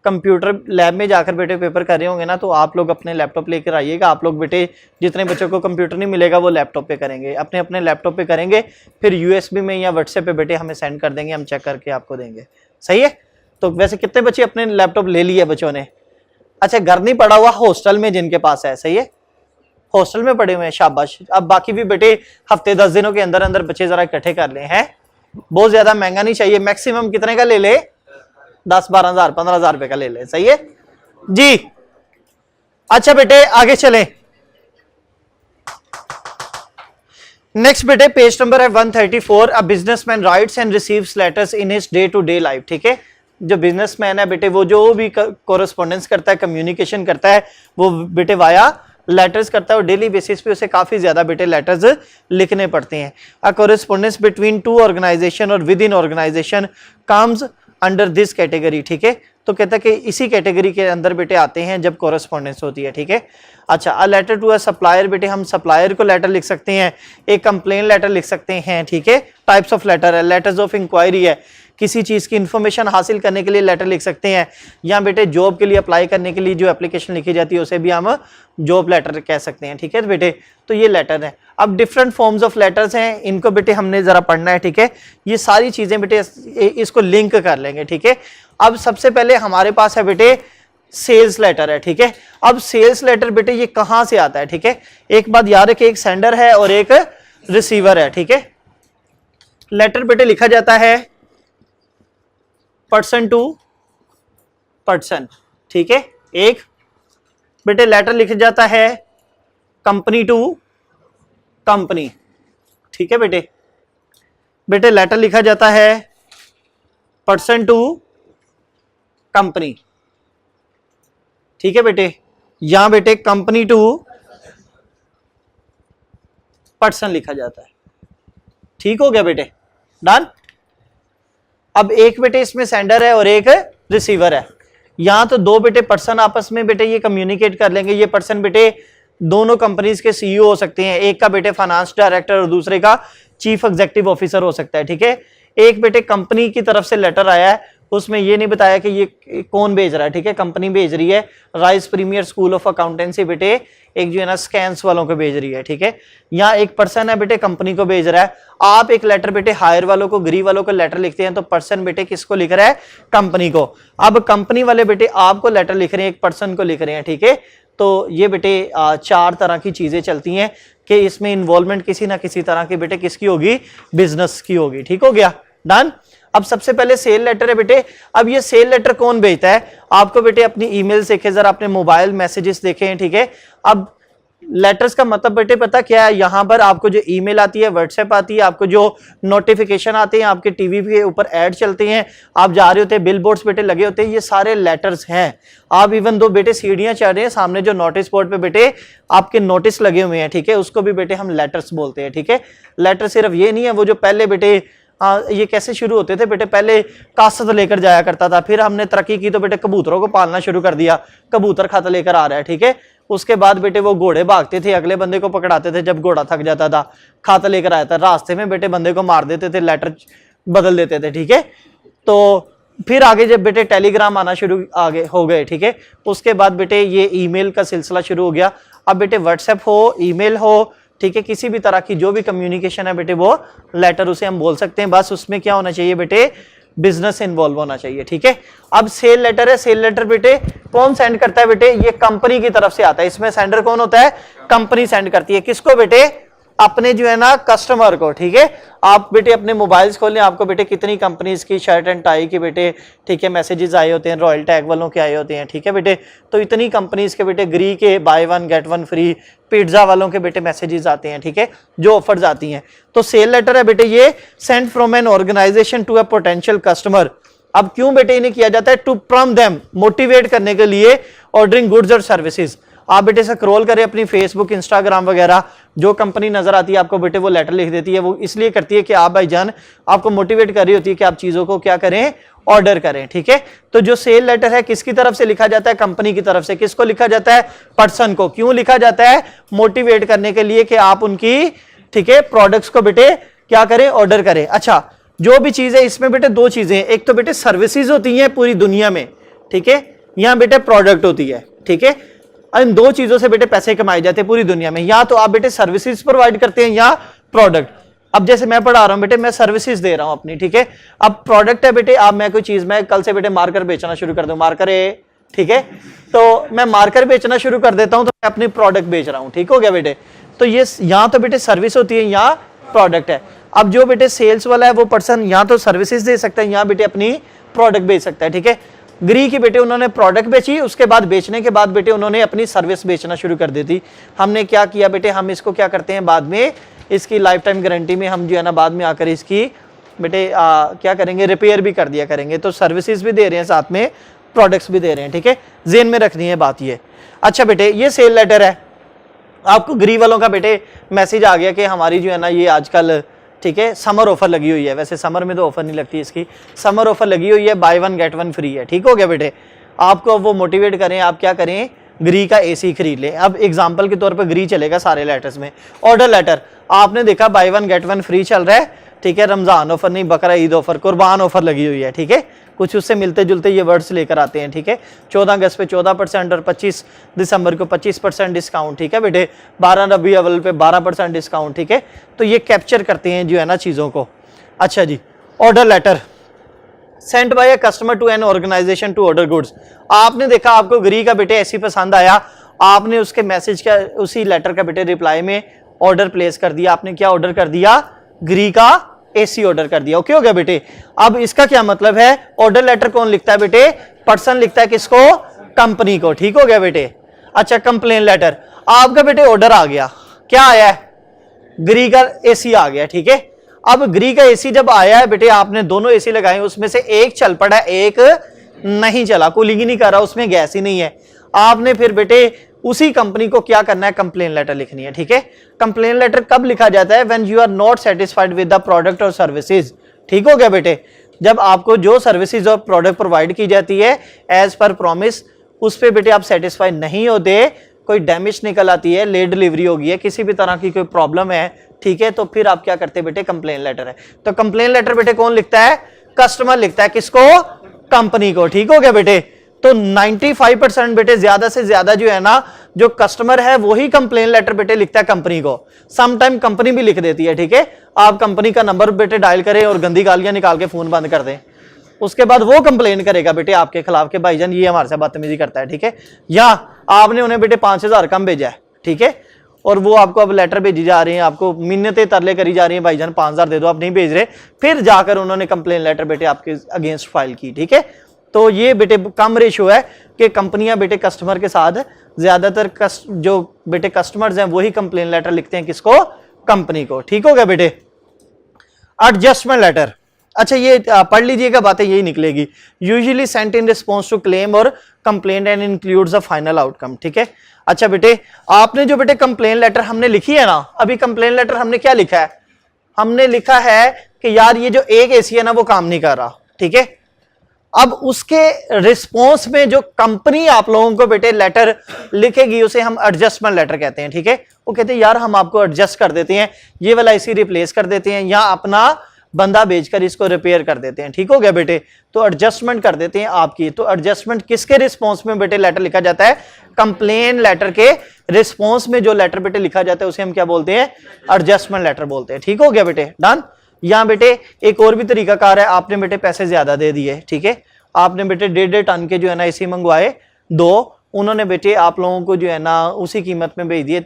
कंप्यूटर लैब में जाकर बेटे पेपर कर रहे होंगे ना तो आप लोग अपने लैपटॉप लेकर आइएगा। आप लोग बेटे जितने बच्चों को कंप्यूटर नहीं मिलेगा वो लैपटॉप पे करेंगे, अपने अपने लैपटॉप पे करेंगे, फिर USB में या व्हाट्सएप पे बेटे हमें सेंड कर देंगे, हम चेक करके आपको देंगे, सही है। तो वैसे कितने बच्चे अपने लैपटॉप ले लिए बच्चों ने? अच्छा घर नहीं पड़ा हुआ, हॉस्टल में जिनके पास है, सही है, हॉस्टल में पड़े हुए हैं, शाबाश। अब बाकी भी बेटे हफ्ते 10 दिनों के अंदर अंदर बच्चे जरा इकट्ठे कर ले हैं, बहुत ज्यादा महंगा नहीं चाहिए, मैक्सिमम कितने का ले ले, 10-12 हज़ार 15 हज़ार रुपए का ले ले, सही है जी। अच्छा बेटे आगे चलें, नेक्स्ट बेटे पेज नंबर है 134। A businessman writes and receives letters in his day to day life, ठीक है। जो बिजनेसमैन है बेटे वो जो भी कोरेस्पोंडेंस करता है, कम्युनिकेशन करता है, वो बेटे वाया लेटर्स करता है और डेली बेसिस पे उसे काफी ज्यादा बेटे लेटर्स लिखने पड़ते हैं। A correspondence between two organisation और within organisation comes under this category, ठीक है। तो कहता है कि इसी कैटेगरी के अंदर बेटे आते हैं जब कोरेस्पोंडेंस होती है, ठीक है। अच्छा a letter to a supplier, बेटे हम सप्लायर को लेटर लिख सकते हैं, एक कंप्लेन लेटर लिख सकते हैं, ठीक है। टाइप्स ऑफ लेटर है, लेटर्स ऑफ इंक्वायरी है, किसी चीज़ की इन्फॉर्मेशन हासिल करने के लिए लेटर लिख सकते हैं, या बेटे जॉब के लिए अप्लाई करने के लिए जो एप्लीकेशन लिखी जाती है उसे भी हम जॉब लेटर कह सकते हैं, ठीक है बेटे। तो ये लेटर है। अब डिफरेंट फॉर्म्स ऑफ लेटर्स हैं, इनको बेटे हमने जरा पढ़ना है, ठीक है। ये सारी चीजें बेटे इसको लिंक कर लेंगे, ठीक है। अब सबसे पहले हमारे पास है बेटे सेल्स लेटर है, ठीक है। अब सेल्स लेटर बेटे ये कहां से आता है, ठीक है। एक बात याद रखिए, एक सेंडर है और एक रिसीवर है, ठीक है। लेटर बेटे लिखा जाता है पर्सन टू पर्सन, ठीक है। एक बेटे लेटर लिखा जाता है कंपनी टू कंपनी, ठीक है बेटे। बेटे लेटर लिखा जाता है पर्सन टू कंपनी, ठीक है बेटे। यहां बेटे कंपनी टू पर्सन लिखा जाता है, ठीक हो गया बेटे, डन। अब एक बेटे इसमें सेंडर है और एक रिसीवर है। यहां तो दो बेटे पर्सन आपस में बेटे ये कम्युनिकेट कर लेंगे। ये पर्सन बेटे दोनों कंपनीज के सीईओ हो सकते हैं, एक का बेटे फाइनेंस डायरेक्टर और दूसरे का चीफ एग्जीक्यूटिव ऑफिसर हो सकता है, ठीक है। एक बेटे कंपनी की तरफ से लेटर आया है, उसमें ये नहीं बताया कि ये कौन भेज रहा है, ठीक है। कंपनी भेज रही है, Rise Premier School of Accountancy बेटे एक जो है ना स्कैंस वालों को भेज रही है, ठीक है। यहाँ एक पर्सन है बेटे कंपनी को भेज रहा है। आप एक लेटर बेटे हायर वालों को, गरी वालों को लेटर लिखते हैं, तो पर्सन बेटे किसको लिख रहा है, कंपनी को। अब कंपनी वाले बेटे आपको लेटर लिख रहे हैं, एक पर्सन को लिख रहे हैं, ठीक है। तो ये बेटे चार तरह की चीजें चलती हैं कि इसमें इन्वॉल्वमेंट किसी ना किसी तरह की बेटे किसकी होगी, बिजनेस की होगी, ठीक हो गया, डन। अब सबसे पहले सेल लेटर है बेटे। अब ये सेल लेटर कौन भेजता है, आपको बेटे अपनी ईमेल देखे, जरा अपने मोबाइल मैसेजेस देखे हैं, ठीक है। अब लेटर्स का मतलब बेटे पता क्या है, यहां पर आपको जो ईमेल आती है, व्हाट्सएप आती है, आपको जो नोटिफिकेशन आते हैं, आपके टीवी के ऊपर ऐड चलते हैं, आप जा रहे होते हैं, बिल बोर्ड्स बेटे लगे होते हैं, ये सारे लेटर्स हैं। आप इवन दो बेटे सीढ़ियां चढ़ रहे हैं, सामने जो नोटिस बोर्ड पे बेटे आपके नोटिस लगे हुए हैं, ठीक है, उसको भी बेटे हम लेटर्स बोलते हैं, ठीक है। लेटर सिर्फ ये नहीं है, वो जो पहले बेटे ये कैसे शुरू होते थे बेटे, पहले कासत लेकर जाया करता था, फिर हमने तरक्की की तो बेटे कबूतरों को पालना शुरू कर दिया, कबूतर खत लेकर आ रहा है, ठीक है। उसके बाद बेटे वो घोड़े भागते थे, अगले बंदे को पकड़ाते थे, जब घोड़ा थक जाता था खत लेकर आया था, रास्ते में बेटे बंदे को मार देते थे, लेटर बदल देते थे, ठीक है। तो फिर आगे जब बेटे टेलीग्राम आना शुरू आगे हो गए, ठीक है, उसके बाद बेटे ये ईमेल का सिलसिला शुरू हो गया। अब बेटे व्हाट्सएप हो, ईमेल हो, ठीक है, किसी भी तरह की जो भी कम्युनिकेशन है बेटे वो लेटर उसे हम बोल सकते हैं। बस उसमें क्या होना चाहिए बेटे, बिजनेस इन्वॉल्व होना चाहिए, ठीक है। अब सेल लेटर है, सेल लेटर बेटे कौन सेंड करता है बेटे, ये कंपनी की तरफ से आता है। इसमें सेंडर कौन होता है, कंपनी सेंड करती है। किसको बेटे, अपने जो है ना कस्टमर को, ठीक है। आप बेटे अपने मोबाइल्स खोलें, आपको बेटे कितनी कंपनीज की शर्ट एंड टाई की बेटे, ठीक है, मैसेजेस आए होते हैं, रॉयल टैग वालों के आए होते हैं, ठीक है बेटे। तो इतनी कंपनीज के बेटे ग्री के by one get one free, pizza वालों के बेटे मैसेजेस आते हैं, ठीक है, जो ऑफर्स आती हैं। तो सेल लेटर है बेटे ये send from an organisation to a potential customer. अब क्यों बेटे इन्हें किया जाता है, टू प्रॉम्प्ट देम, मोटिवेट करने के लिए ऑर्डरिंग गुड्स और सर्विसेज। आप बेटे स्क्रॉल करें अपनी फेसबुक, इंस्टाग्राम वगैरह, जो कंपनी नजर आती है आपको बेटे वो लेटर लिख देती है। वो इसलिए करती है कि आप भाईजान आपको मोटिवेट कर रही होती है कि आप चीजों को क्या करें, ऑर्डर करें, ठीक है। तो जो सेल लेटर है किसकी तरफ से लिखा जाता है, कंपनी की तरफ से। किसको लिखा जाता है, पर्सन को। क्यों लिखा जाता है, मोटिवेट करने के लिए कि आप उनकी, ठीक है, प्रोडक्ट्स को बेटे क्या करें, ऑर्डर करें। अच्छा, जो भी चीज है इसमें बेटे दो चीजें, एक तो बेटे सर्विसेज होती है पूरी दुनिया में, ठीक है, यहां बेटे प्रोडक्ट होती है, ठीक है। इन दो चीजों से बेटे पैसे कमाए जाते हैं पूरी दुनिया में, या तो आप बेटे सर्विसेज प्रोवाइड करते हैं या प्रोडक्ट। अब जैसे मैं पढ़ा रहा हूं बेटे, मैं सर्विसेज दे रहा हूं अपनी, ठीक है। अब प्रोडक्ट है बेटे, आप मैं कोई चीज, मैं कल से बेटे मार्कर बेचना शुरू कर दूं, मार्कर है, ठीक है, तो मैं मार्कर बेचना शुरू कर देता हूं, तो मैं अपनी प्रोडक्ट बेच रहा हूं, ठीक हो गया बेटे। तो ये यहां तो बेटे सर्विस होती है, यहाँ प्रोडक्ट है। अब जो बेटे सेल्स वाला है वो पर्सन यहाँ तो सर्विसेज दे सकता है, यहाँ बेटे अपनी प्रोडक्ट बेच सकता है, ठीक है। ग्री की बेटे उन्होंने प्रोडक्ट बेची, उसके बाद बेचने के बाद बेटे उन्होंने अपनी सर्विस बेचना शुरू कर दी थी। हमने क्या किया बेटे, हम इसको क्या करते हैं, बाद में इसकी लाइफ टाइम गारंटी में हम जो है ना बाद में आकर इसकी बेटे क्या करेंगे, रिपेयर भी कर दिया करेंगे। तो सर्विसेज भी दे रहे हैं, साथ में प्रोडक्ट्स भी दे रहे हैं, ठीक है, जेन में रखनी है बात ये। अच्छा बेटे, ये सेल लेटर है। आपको ग्री वालों का बेटे मैसेज आ गया कि हमारी जो है ना ये आजकल, ठीक है, समर ऑफर लगी हुई है। वैसे समर में तो ऑफर नहीं लगती इसकी, समर ऑफर लगी हुई है, by one get one free है, ठीक हो गया बेटे। आपको वो मोटिवेट करें, आप क्या करें, ग्री का एसी खरीद लें। अब एग्जांपल के तौर पर ग्री चलेगा सारे लेटर्स में। ऑर्डर लेटर आपने देखा by one get one free चल रहा है, ठीक है, रमजान ऑफर नहीं, बकरा ईद ऑफर, कुर्बान ऑफर लगी हुई है, ठीक है, कुछ उससे मिलते जुलते ये वर्ड्स लेकर आते हैं, ठीक है। 14 अगस्त पे 14% और 25 दिसंबर को 25% डिस्काउंट, ठीक है बेटे, 12 रबी अव्वल पे 12% डिस्काउंट, ठीक है। तो ये कैप्चर करते हैं जो है ना चीज़ों को। अच्छा जी, order letter sent by a customer to an organisation to order goods. आपने देखा आपको घड़ी का बेटे ऐसी पसंद आया, आपने उसके मैसेज का उसी लेटर का बेटे रिप्लाई में ऑर्डर प्लेस कर दिया। आपने क्या ऑर्डर कर दिया? घड़ी का एसी ऑर्डर कर दिया। ओके हो गया बेटे। अब इसका क्या मतलब है? ऑर्डर लेटर कौन लिखता है बेटे? पर्सन लिखता है। किसको? कंपनी को। ठीक हो गया बेटे। अच्छा, कंप्लेन लेटर, आपका बेटे ऑर्डर आ गया, क्या आया है? घड़ी का एसी आ गया, ठीक है। अब घड़ी का एसी जब आया है बेटे, आपने दोनों एसी लगाए, उसमें से एक चल पड़ा, एक नहीं चला, कूलिंग ही नहीं कर रहा, उसमें गैस ही नहीं है। आपने फिर बेटे उसी कंपनी को क्या करना है? कंप्लेन लेटर लिखनी है, ठीक है। कंप्लेन लेटर कब लिखा जाता है? When you are not satisfied with the product और सर्विसेज। ठीक हो गया बेटे। जब आपको जो सर्विसेज और प्रोडक्ट प्रोवाइड की जाती है एज पर प्रॉमिस, उस पे बेटे आप सेटिस्फाइड नहीं होते, कोई डैमेज निकल आती है, लेट डिलीवरी हो गई है, किसी भी तरह की कोई प्रॉब्लम है, ठीक है, तो फिर आप क्या करते हैं बेटे? कंप्लेन लेटर है। तो कंप्लेन लेटर बेटे कौन लिखता है? कस्टमर लिखता है। किसको? कंपनी को। ठीक हो गया बेटे। तो 95% बेटे ज्यादा से ज्यादा जो है ना, जो कस्टमर है वही कंप्लेन लेटर बेटे लिखता है कंपनी को। सम टाइम कंपनी भी लिख देती है, ठीक है। आप कंपनी का नंबर बेटे डायल करें और गंदी गालियां निकाल के फोन बंद कर दें, उसके बाद वो कंप्लेन करेगा बेटे आपके खिलाफ के भाईजान ये हमारे से बदतमीजी करता है, ठीक है। या आपने उन्हें बेटे 5000 कम भेजा है, ठीक है, और वो आपको अब लेटर भेजी जा रही है, आपको मिन्नतें तरले करी जा रही है, भाईजान 5000 दे दो, आप नहीं भेज रहे, फिर जाकर उन्होंने कंप्लेन लेटर बेटे आपके अगेंस्ट फाइल की, ठीक है। तो ये बेटे कम रेशो है कि कंपनियां बेटे कस्टमर के साथ, ज्यादातर जो बेटे कस्टमर्स हैं वही कंप्लेन लेटर लिखते हैं। किसको? कंपनी को। ठीक हो गया बेटे। एडजस्टमेंट लेटर, अच्छा ये पढ़ लीजिएगा, बातें यही निकलेगी। Usually sent in response to claim और complaint and includes a final outcome, ठीक है। अच्छा बेटे, आपने जो बेटे कंप्लेन लेटर हमने लिखी है ना, अभी कंप्लेन लेटर हमने क्या लिखा है? हमने लिखा है कि यार ये जो एक एसी है ना वो काम नहीं कर रहा, ठीक है। अब उसके रिस्पॉन्स में जो कंपनी आप लोगों को बेटे लेटर लिखेगी उसे हम एडजस्टमेंट लेटर कहते हैं, ठीक है। वो कहते हैं यार हम आपको एडजस्ट कर देते हैं, ये वाला एसी रिप्लेस कर देते हैं, या अपना बंदा भेजकर इसको रिपेयर कर देते हैं। ठीक हो गया बेटे। तो एडजस्टमेंट कर देते हैं आपकी। तो एडजस्टमेंट किसके रिस्पॉन्स में बेटे लेटर लिखा जाता है? कंप्लेन लेटर के रिस्पॉन्स में जो लेटर बेटे लिखा जाता है उसे हम क्या बोलते हैं? एडजस्टमेंट लेटर बोलते हैं। ठीक हो गया बेटे, डन। यहाँ बेटे एक और भी तरीकाकार है, आपने बेटे पैसे ज्यादा दे दिए, ठीक है, आपने बेटे 1.5 टन के जो है ना एसी मंगवाए, 2, उन्होंने बेटे आप लोगों को जो है ना उसी कीमत में भेज दिए,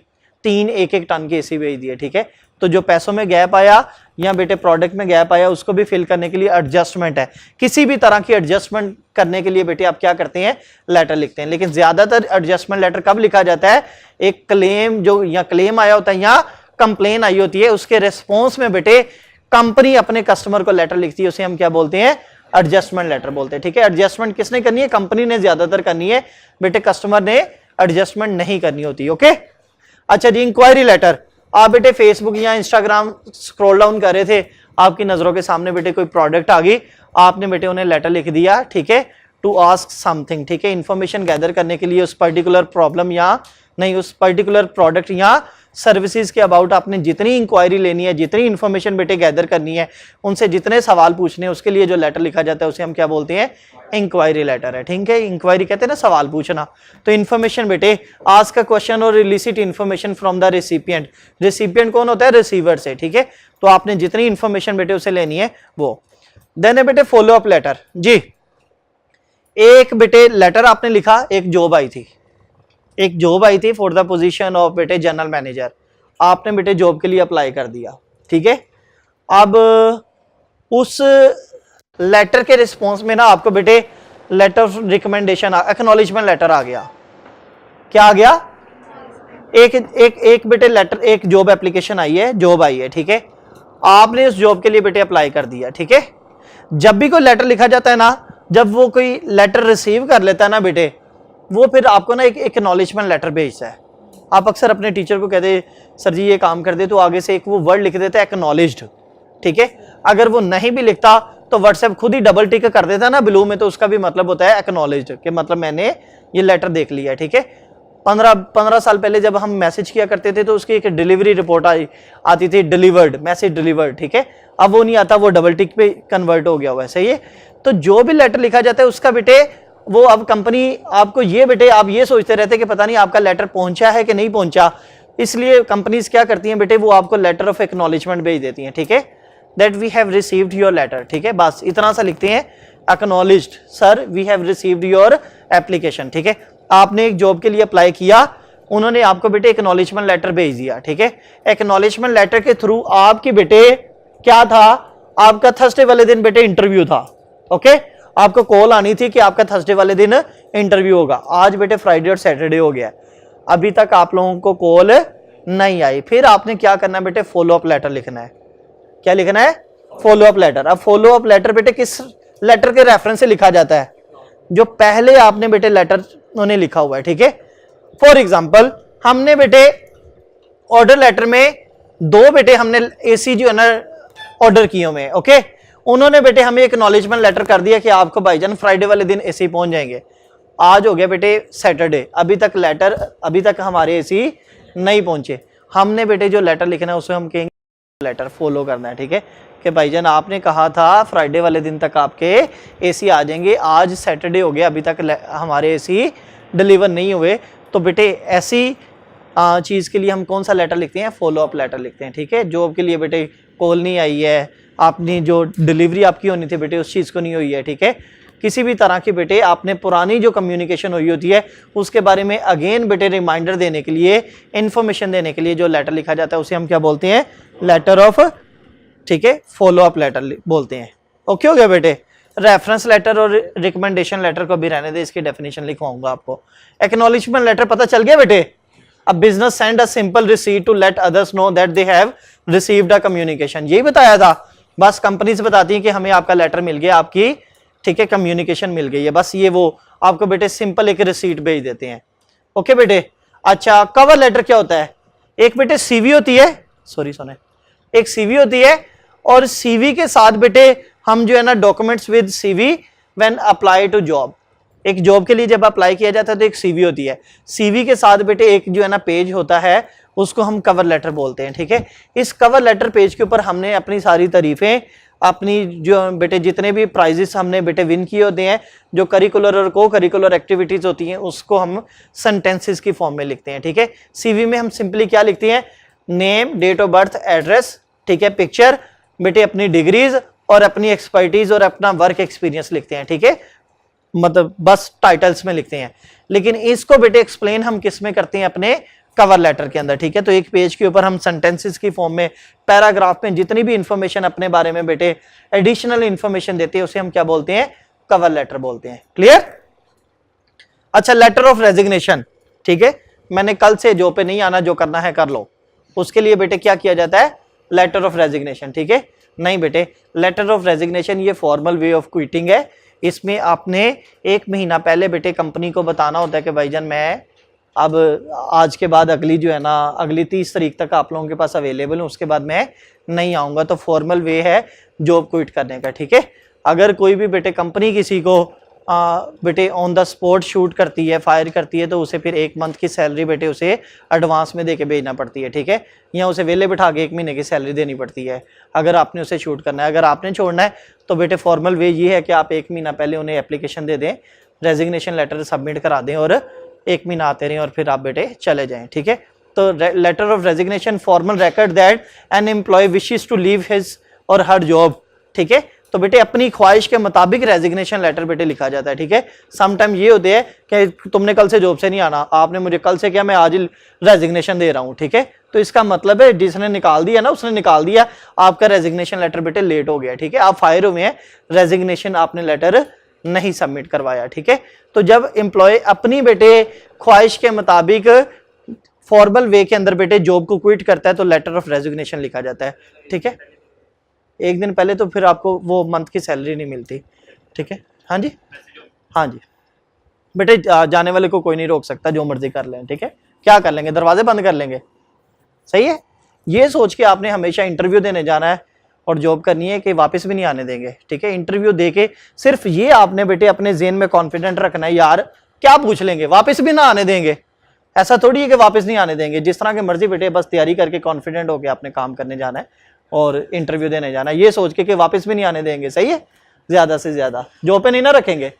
3 1-1 टन के एसी भेज दिए, ठीक है। तो जो पैसों में गैप आया या बेटे प्रोडक्ट में गैप आया उसको भी फिल करने के लिए एडजस्टमेंट है। किसी भी तरह की एडजस्टमेंट करने के लिए बेटे आप क्या करते हैं? लेटर लिखते हैं। लेकिन ज्यादातर एडजस्टमेंट लेटर कब लिखा जाता है? एक क्लेम जो या क्लेम आया होता है या कंप्लेन आई होती है, उसके रिस्पॉन्स में बेटे कंपनी अपने कस्टमर को लेटर लिखती है, उसे हम क्या बोलते हैं? एडजस्टमेंट लेटर बोलते हैं, ठीक है। एडजस्टमेंट किसने करनी है? कंपनी ने ज्यादातर करनी है बेटे, कस्टमर ने एडजस्टमेंट नहीं करनी होती। ओके। अच्छा जी, इंक्वायरी लेटर, आप बेटे फेसबुक या इंस्टाग्राम स्क्रॉल डाउन कर रहे थे, आपकी नजरों के सामने बेटे कोई प्रोडक्ट आ गई, आपने बेटे उन्हें लेटर लिख दिया, ठीक है, टू आस्क समथिंग, ठीक है, इंफॉर्मेशन गैदर करने के लिए उस पर्टिकुलर प्रॉब्लम या नहीं उस पर्टिकुलर प्रोडक्ट या सर्विसेज के अबाउट आपने जितनी इंक्वायरी लेनी है, जितनी इंफॉर्मेशन बेटे गैदर करनी है, उनसे जितने सवाल पूछने हैं, उसके लिए जो लेटर लिखा जाता है उसे हम क्या बोलते हैं? इंक्वायरी लेटर है, ठीक है। इंक्वायरी कहते हैं ना सवाल पूछना। तो इन्फॉर्मेशन बेटे आस्क अ क्वेश्चन और illicit information from the recipient. Recipient कौन होता है? रिसीवर से, ठीक है। तो आपने जितनी इंफॉर्मेशन बेटे उसे लेनी है वो। देन है बेटे फॉलो अप लेटर। जी, एक बेटे लेटर आपने लिखा, एक जॉब आई थी, एक जॉब आई थी फॉर द पोजीशन ऑफ बेटे जनरल मैनेजर, आपने बेटे जॉब के लिए अप्लाई कर दिया, ठीक है। अब उस लेटर के रिस्पॉन्स में ना आपको बेटे letter of recommendation, acknowledgement letter आ गया। क्या आ गया? एक बेटे लेटर, एक जॉब एप्लीकेशन आई है, जॉब आई है, ठीक है, आपने उस जॉब के लिए बेटे अप्लाई कर दिया, ठीक है। जब भी कोई लेटर लिखा जाता है ना, जब वो कोई लेटर रिसीव कर लेता है ना बेटे, वो फिर आपको ना एक एक्नॉलेजमेंट लेटर भेजता है। आप अक्सर अपने टीचर को कहते सर जी ये काम कर दे, तो आगे से एक वो वर्ड लिख देता है एक्नॉलेज्ड, ठीक है। अगर वो नहीं भी लिखता तो व्हाट्सएप खुद ही डबल टिक कर देता है ना ब्लू में, तो उसका भी मतलब होता है एक्नॉलेज्ड, कि मतलब मैंने ये लेटर देख लिया, ठीक है। 15 साल पहले जब हम मैसेज किया करते थे तो उसकी एक डिलीवरी रिपोर्ट आती थी, डिलीवर्ड, मैसेज डिलीवर्ड, ठीक है। अब वो नहीं आता, वो डबल टिक पे कन्वर्ट हो गया हुआ है, सही है। तो जो भी लेटर लिखा जाता है उसका बेटे वो अब कंपनी आपको ये बेटे आप ये सोचते रहते कि पता नहीं आपका लेटर पहुंचा है कि नहीं पहुंचा, इसलिए कंपनीज क्या करती हैं बेटे, वो आपको लेटर ऑफ एक्नॉलेजमेंट भेज देती हैं, ठीक है, that we have received your letter, ठीक है, बस इतना सा लिखते हैं, acknowledged sir we have received your application, ठीक है। आपने एक जॉब के लिए अप्लाई किया, उन्होंने आपको बेटे एक्नॉलेजमेंट लेटर भेज दिया, ठीक है। एक्नॉलेजमेंट लेटर के थ्रू आपकी बेटे क्या था, आपका थर्सडे वाले दिन बेटे इंटरव्यू था, ओके, आपको कॉल आनी थी कि आपका थर्सडे वाले दिन इंटरव्यू होगा। आज बेटे फ्राइडे और सैटरडे हो गया, अभी तक आप लोगों को कॉल नहीं आई, फिर आपने क्या करना है बेटे, फॉलो अप लेटर लिखना है। क्या लिखना है, फॉलो अप लेटर। अब फॉलो अप लेटर बेटे किस लेटर के रेफरेंस से लिखा जाता है, जो पहले आपने बेटे लेटर उन्होंने लिखा हुआ है, ठीक है। फॉर एग्जाम्पल हमने बेटे ऑर्डर लेटर में 2 बेटे हमने एसी जो है ना ऑर्डर किए हुए हैं, ओके, उन्होंने बेटे हमें एक्नॉलेजमेंट लेटर कर दिया कि आपको भाईजान फ्राइडे वाले दिन एसी पहुंच जाएंगे। आज हो गया बेटे सैटरडे, अभी तक हमारे एसी नहीं पहुंचे। हमने बेटे जो लेटर लिखना है उसमें हम कहेंगे लेटर फॉलो करना है, ठीक है, कि भाईजान आपने कहा था फ्राइडे वाले दिन तक आपके एसी आ जाएंगे, आज सैटरडे हो गया, अभी तक हमारे एसी डिलीवर नहीं हुए। तो बेटे ऐसी चीज़ के लिए हम कौन सा लेटर लिखते हैं, फॉलो अप लेटर लिखते हैं, ठीक है। जॉब के लिए बेटे कॉल नहीं आई है, आपने जो डिलीवरी आपकी होनी थी बेटे उस चीज़ को नहीं हुई है, ठीक है। किसी भी तरह की बेटे आपने पुरानी जो कम्युनिकेशन हुई होती है उसके बारे में अगेन बेटे रिमाइंडर देने के लिए, इंफॉर्मेशन देने के लिए जो लेटर लिखा जाता है उसे हम क्या बोलते हैं, लेटर ऑफ, ठीक है, फॉलो अप लेटर बोलते हैं। ओके हो गया बेटे। रेफरेंस लेटर और रिकमेंडेशन लेटर को भी रहने दे, इसकी डेफिनेशन लिखवाऊंगा आपको। एक्नॉलेजमेंट लेटर पता चल गया बेटे। अब business send a simple receipt to let others know that they have received a communication, यही बताया था। बस कंपनीज बताती हैं कि हमें आपका लेटर मिल गया, आपकी, ठीक है, कम्युनिकेशन मिल गई है, बस ये वो आपको बेटे सिंपल एक रिसीट भेज देते हैं। ओके बेटे। अच्छा, कवर लेटर क्या होता है, एक बेटे सीवी होती है, एक सीवी होती है, और सीवी के साथ बेटे हम जो है ना documents with CV when apply to job, एक जॉब के लिए जब अप्लाई किया जाता है तो एक सीवी होती है, सीवी के साथ बेटे एक जो है ना पेज होता है उसको हम कवर लेटर बोलते हैं, ठीक है। इस कवर लेटर पेज के ऊपर हमने अपनी सारी तारीफें, अपनी जो बेटे जितने भी प्राइजेस हमने बेटे विन किए होते हैं, जो करिकुलर और को करिकुलर एक्टिविटीज होती हैं, उसको हम सेंटेंसेस की फॉर्म में लिखते हैं, ठीक है। सीवी में हम सिंपली क्या लिखते हैं, name, date of birth, address, ठीक है, पिक्चर, बेटे अपनी डिग्रीज और अपनी एक्सपर्टीज और अपना वर्क एक्सपीरियंस लिखते हैं, ठीक है, मतलब बस टाइटल्स में लिखते हैं। लेकिन इसको बेटे एक्सप्लेन हम किस में करते हैं, अपने कवर लेटर के अंदर, ठीक है। तो एक पेज के ऊपर हम सेंटेंसेस की फॉर्म में, पैराग्राफ में जितनी भी इंफॉर्मेशन अपने बारे में बेटे एडिशनल इंफॉर्मेशन देते हैं उसे हम क्या बोलते हैं, कवर लेटर बोलते हैं। क्लियर। अच्छा, लेटर ऑफ रेजिग्नेशन, ठीक है, मैंने कल से जॉब पे नहीं आना, जो करना है कर लो, उसके लिए बेटे क्या किया जाता है, लेटर ऑफ रेजिग्नेशन, ठीक है। नहीं बेटे, लेटर ऑफ रेजिग्नेशन ये फॉर्मल वे ऑफ क्विटिंग है। इसमें आपने 1 महीना पहले बेटे कंपनी को बताना होता है कि भाईजान मैं अब आज के बाद अगली जो है ना अगली 30 तारीख तक आप लोगों के पास अवेलेबल हूँ, उसके बाद मैं नहीं आऊँगा। तो फॉर्मल वे है जॉब क्विट करने का, ठीक है। अगर कोई भी बेटे कंपनी किसी को बेटे ऑन द स्पॉट शूट करती है, फायर करती है, तो उसे फिर 1 मंथ की सैलरी बेटे उसे एडवांस में देके भेजना पड़ती है, ठीक है, या उसे वेले बिठा के 1 महीने की सैलरी देनी पड़ती है अगर आपने उसे शूट करना है। अगर आपने छोड़ना है तो बेटे फॉर्मल वे ये है कि आप 1 महीना पहले उन्हें एप्लीकेशन दे दें, रेजिग्नेशन लेटर सबमिट करा दें और 1 महीना आते रहें और फिर आप बेटे चले जाएं, ठीक है। तो letter of resignation formal record that an employee wishes to leave his or her job, ठीक है। तो बेटे अपनी ख्वाहिश के मुताबिक रेजिग्नेशन लेटर बेटे लिखा जाता है, ठीक है। सम टाइम ये होते हैं कि तुमने कल से जॉब से नहीं आना, आपने मुझे कल से क्या, मैं आज रेजिग्नेशन दे रहा हूँ, ठीक है। तो इसका मतलब है जिसने निकाल दिया ना उसने निकाल दिया, आपका रेजिग्नेशन लेटर बेटे लेट हो गया, ठीक है, आप फायर हुए हैं, रेजिग्नेशन आपने लेटर नहीं सबमिट करवाया, ठीक है। तो जब एम्प्लॉय अपनी बेटे ख्वाहिश के मुताबिक फॉर्मल वे के अंदर बेटे जॉब को क्विट करता है तो लेटर ऑफ रेजिग्नेशन लिखा जाता है, ठीक है। 1 दिन पहले तो फिर आपको वो मंथ की सैलरी नहीं मिलती, ठीक है। हाँ जी, हाँ जी बेटे, जाने वाले को कोई नहीं रोक सकता, जो मर्जी कर लें, ठीक है। क्या कर लेंगे, दरवाजे बंद कर लेंगे, सही है। ये सोच के आपने हमेशा इंटरव्यू देने जाना है और जॉब करनी है कि वापस भी नहीं आने देंगे, ठीक है। इंटरव्यू दे के सिर्फ ये आपने बेटे अपने जेहन में कॉन्फिडेंट रखना है, यार क्या पूछ लेंगे, वापस भी ना आने देंगे, ऐसा थोड़ी है कि वापस नहीं आने देंगे, जिस तरह के मर्जी बेटे, बस तैयारी करके कॉन्फिडेंट होकर आपने काम करने जाना है और इंटरव्यू देने जाना है, ये सोच के कि वापस भी नहीं आने देंगे। सही है, ज्यादा से ज्यादा जॉब पे नहीं ना रखेंगे,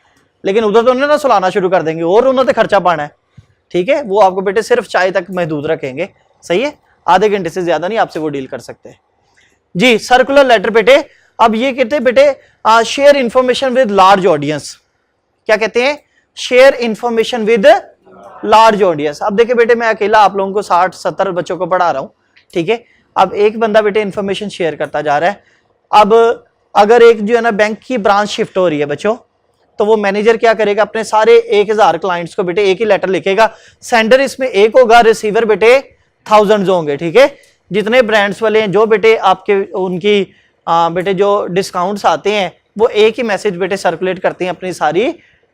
लेकिन उधर तो उन्हें ना सुलाना शुरू कर देंगे और उन्होंने खर्चा पाना है। ठीक है, वो आपको बेटे सिर्फ चाय तक महदूद रखेंगे। सही है, आधे घंटे से ज्यादा नहीं आपसे वो डील कर सकते जी। सर्कुलर लेटर बेटे, अब ये कहते हैं बेटे share information with large audience. क्या कहते हैं? Share information with large audience. अब देखिए बेटे, मैं अकेला आप लोगों को 60-70 बच्चों को पढ़ा रहा हूं। ठीक है, अब एक बंदा बेटे इंफॉर्मेशन शेयर करता जा रहा है। अब अगर एक जो है ना बैंक की ब्रांच शिफ्ट हो रही है बच्चों, तो वो मैनेजर क्या करेगा, अपने सारे 1000 क्लाइंट्स को बेटे एक ही लेटर लिखेगा। सेंडर इसमें एक होगा, रिसीवर बेटे थाउजेंड्स होंगे। ठीक है, जितने ब्रांड्स वाले हैं जो बेटे आपके उनकी बेटे जो डिस्काउंट्स आते हैं, वो एक ही मैसेज बेटे सर्कुलेट करते हैं अपनी सारी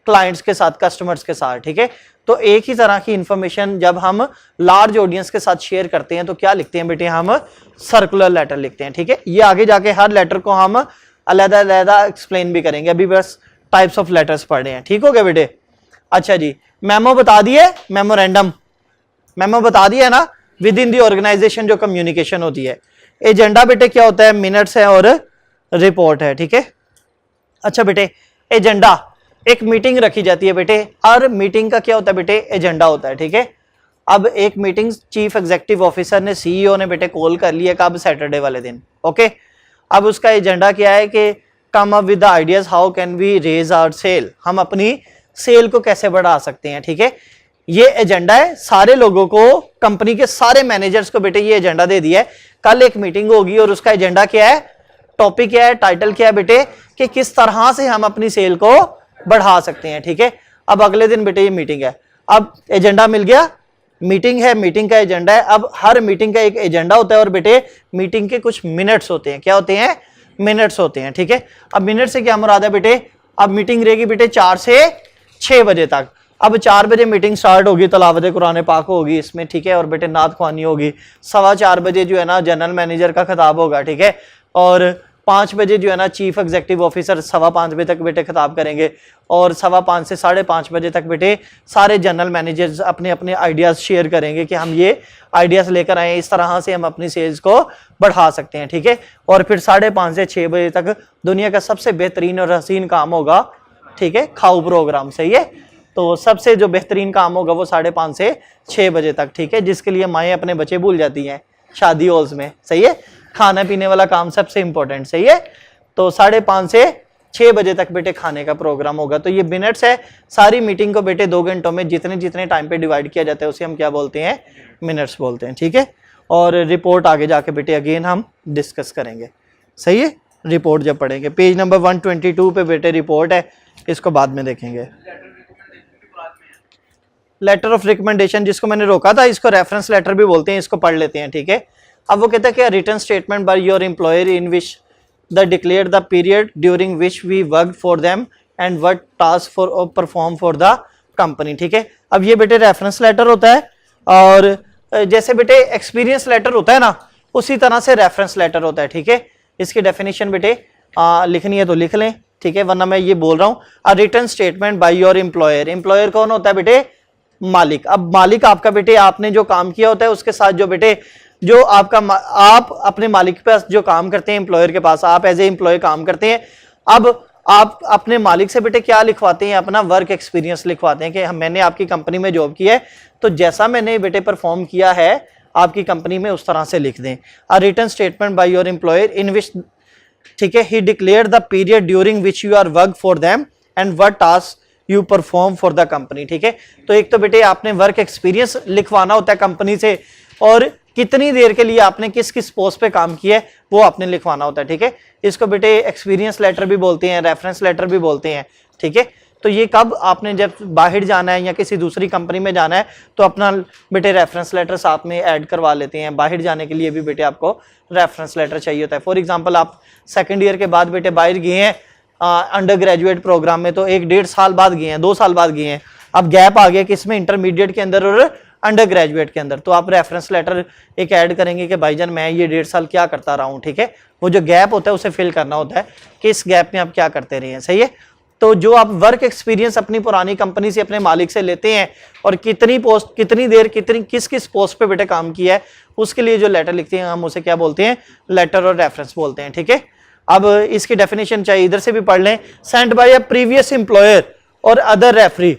क्लाइंट्स के साथ, कस्टमर्स के साथ। ठीक है, तो एक ही तरह की इंफॉर्मेशन जब हम लार्ज ऑडियंस के साथ शेयर करते हैं तो क्या लिखते हैं बेटे, हम सर्कुलर लेटर लिखते हैं। ठीक है, ये आगे जाके हर लेटर को हम अलग-अलग एक्सप्लेन भी करेंगे, अभी बस टाइप्स ऑफ लेटर्स पढ़ रहे हैं। ठीक हो गया बेटे? अच्छा जी, मेमो बता दिए, मेमोरेंडम, मेमो बता दिया ना, विद इन दी ऑर्गेनाइजेशन जो कम्युनिकेशन होती है। एजेंडा बेटे क्या होता है, मिनट्स है और रिपोर्ट है। ठीक है, अच्छा बेटे, एजेंडा, एक मीटिंग रखी जाती है बेटे, हर मीटिंग का क्या होता है बेटे, एजेंडा होता है। ठीक है, अब एक मीटिंग चीफ एग्जीक्यूटिव ऑफिसर ने, सीईओ ने बेटे कॉल कर लिया कब, सैटरडे वाले दिन। ओके, अब उसका एजेंडा क्या है कि come up with the ideas how can we raise our sale, हम अपनी सेल को कैसे बढ़ा सकते हैं। ठीक है, ये एजेंडा है, सारे लोगों को, कंपनी के सारे मैनेजर्स को बेटे ये एजेंडा दे दिया है। कल एक मीटिंग होगी और उसका एजेंडा क्या है, टॉपिक क्या है, टाइटल क्या है बेटे, कि किस तरह से हम अपनी सेल को बढ़ा सकते हैं। ठीक है, अब अगले दिन बेटे ये मीटिंग है, अब एजेंडा मिल गया, मीटिंग है, मीटिंग का एजेंडा है। अब हर मीटिंग का एक एजेंडा होता है और बेटे मीटिंग के कुछ मिनट्स होते हैं। क्या होते हैं? मिनट्स होते हैं। ठीक है, अब मिनट से क्या मुराद है बेटे, अब मीटिंग रहेगी बेटे 4 से 6 बजे तक। अब 4 बजे मीटिंग स्टार्ट होगी, तलावत कुरान पाक होगी इसमें। ठीक है, और बेटे नात ख्वानी होगी। 4:15 बजे जो है ना जनरल मैनेजर का खिताब होगा। ठीक है, और 5 बजे जो है ना चीफ एग्जीक्यूटिव ऑफिसर 5:15 बजे तक बेटे खिताब करेंगे, और 5:15 से 5:30 बजे तक बेटे सारे जनरल मैनेजर्स अपने अपने आइडियाज शेयर करेंगे कि हम ये आइडियाज लेकर आए, इस तरह से हम अपनी सेल्स को बढ़ा सकते हैं। ठीक है, और फिर 5:30 से 6 बजे तक दुनिया का सबसे बेहतरीन और हसीन काम होगा, ठीक है, खाऊ प्रोग्राम। सही है, तो सबसे जो बेहतरीन काम होगा वो 5:30 से 6 बजे तक। ठीक है, जिसके लिए माएँ अपने बच्चे भूल जाती हैं शादी हॉल्स में। सही है, खाने पीने वाला काम सबसे इंपॉर्टेंट। सही है, तो 5:30 से 6 बजे तक बेटे खाने का प्रोग्राम होगा। तो ये मिनट्स है, सारी मीटिंग को बेटे 2 घंटों में जितने जितने टाइम पे डिवाइड किया जाता है उसे हम क्या बोलते हैं, मिनट्स बोलते हैं। ठीक है, और रिपोर्ट आगे जाके बेटे अगेन हम डिस्कस करेंगे। सही है, रिपोर्ट जब पढ़ेंगे, पेज नंबर 122 पे बेटे रिपोर्ट है, इसको बाद में देखेंगे। लेटर ऑफ रिकमेंडेशन जिसको मैंने रोका था, इसको रेफरेंस लेटर भी बोलते हैं, इसको पढ़ लेते हैं। ठीक है, अब वो कहता है कि written statement by your employer in which they declare the period during which we work for them and what task for perform for the company. ठीक है, अब ये बेटे रेफरेंस लेटर होता है, और जैसे बेटे एक्सपीरियंस लेटर होता है ना, उसी तरह से रेफरेंस लेटर होता है। ठीक है, इसकी डेफिनेशन बेटे लिखनी है तो लिख लें। ठीक है, वरना मैं ये बोल रहा हूँ, a written statement by your employer. Employer कौन होता है बेटे? मालिक। अब मालिक आपका बेटे, आपने जो काम किया होता है उसके साथ जो बेटे जो आपका आप अपने मालिक के पास जो काम करते हैं, एम्प्लॉयर के पास आप एज ए एम्प्लॉय काम करते हैं। अब आप अपने मालिक से बेटे क्या लिखवाते हैं? अपना वर्क एक्सपीरियंस लिखवाते हैं कि मैंने आपकी कंपनी में जॉब की है, तो जैसा मैंने बेटे परफॉर्म किया है आपकी कंपनी में उस तरह से लिख दें। A written statement by your employer in which, ठीक है, he declare the period during which you are work for them and what task you perform for the company. ठीक है, तो एक तो बेटे आपने वर्क एक्सपीरियंस लिखवाना होता है कंपनी से, और कितनी देर के लिए आपने किस किस पोस्ट पे काम किया है वो आपने लिखवाना होता है। ठीक है, इसको बेटे एक्सपीरियंस लेटर भी बोलते हैं, रेफरेंस लेटर भी बोलते हैं। ठीक है, तो ये कब आपने जब बाहर जाना है या किसी दूसरी कंपनी में जाना है तो अपना बेटे रेफरेंस लेटर साथ में ऐड करवा लेते हैं। बाहर जाने के लिए भी बेटे आपको रेफरेंस लेटर चाहिए होता है। फॉर एग्जाम्पल, आप 2nd ईयर के बाद बेटे बाहर गए हैं अंडर ग्रेजुएट प्रोग्राम में, तो 1-1.5 साल बाद गए हैं, 2 साल बाद गए हैं, अब गैप आ गया किसमें, इंटरमीडिएट के अंदर और अंडर ग्रेजुएट के अंदर, तो आप रेफरेंस लेटर एक ऐड करेंगे कि भाईजान मैं ये 1.5 साल क्या करता रहा हूँ। ठीक है, वो जो गैप होता है उसे फिल करना होता है कि इस गैप में आप क्या करते रहे हैं। सही है, तो जो आप वर्क एक्सपीरियंस अपनी पुरानी कंपनी से अपने मालिक से लेते हैं और कितनी पोस्ट, कितनी देर, किस किस पोस्ट पे बेटे काम किया है, उसके लिए जो लेटर लिखते हैं हम उसे क्या बोलते हैं, लेटर और रेफरेंस बोलते हैं। ठीक है, अब इसकी डेफिनेशन चाहिए, इधर से भी पढ़ लें। Sent by a previous employer और other referee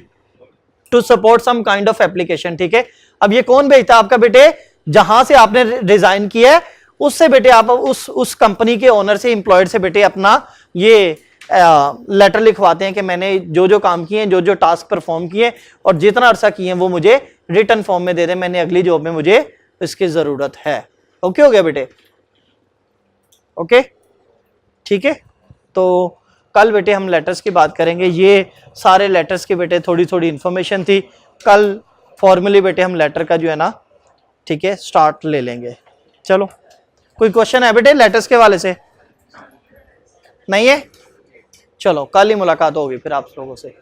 to support some kind of application. ठीक है, अब ये कौन भेजता है आपका बेटे, जहां से आपने रिजाइन किया है उससे बेटे आप उस कंपनी के ओनर से, एम्प्लॉयर से बेटे अपना ये लेटर लिखवाते हैं कि मैंने जो जो काम किए हैं, जो जो टास्क परफॉर्म किए और जितना अरसा किए हैं वो मुझे रिटर्न फॉर्म में दे दें, मैंने अगली जॉब में मुझे इसकी जरूरत है। ओके हो गया बेटे? ओके ठीक है, तो कल बेटे हम लेटर्स की बात करेंगे। ये सारे लेटर्स के बेटे थोड़ी थोड़ी इंफॉर्मेशन थी। कल फॉर्मली बेटे हम लेटर का जो है ना, ठीक है, स्टार्ट ले लेंगे। चलो, कोई क्वेश्चन है बेटे लेटर्स के हवाले से? नहीं है? चलो कल ही मुलाकात होगी फिर आप लोगों से।